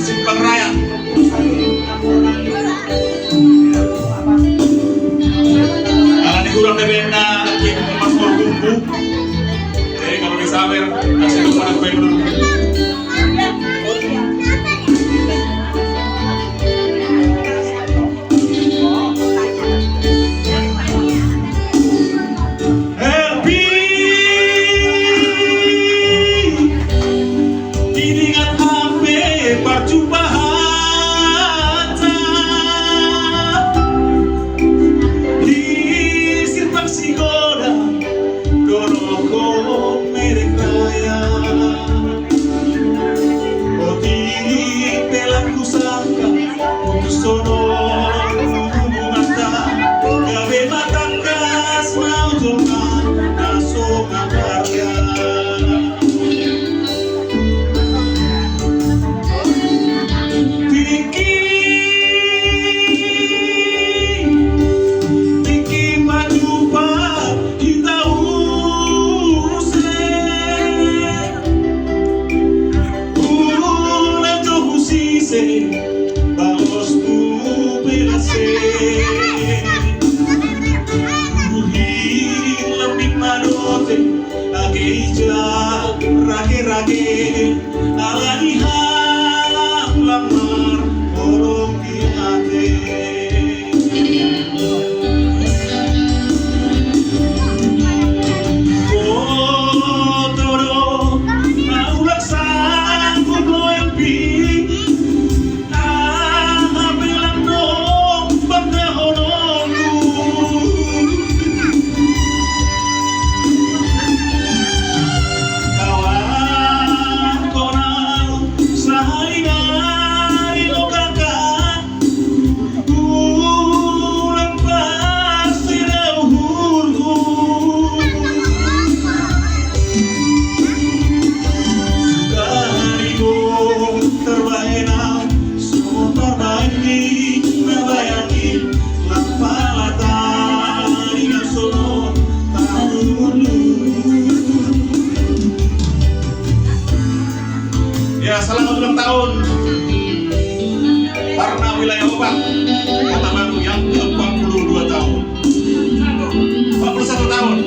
Simpang Raya. Di kurang DBN na King Mas Bumbu. Jadi kalau disawer kasih lupa dan kue menurut. Rage-rage alani hang lamar orang di hati. Oh toro aku laksana kudo yang pi bilang dong bangga honolu. Ya, selamat ulang tahun Tarna Wilayah Obat Kota Baru yang ke-42 tahun 41 tahun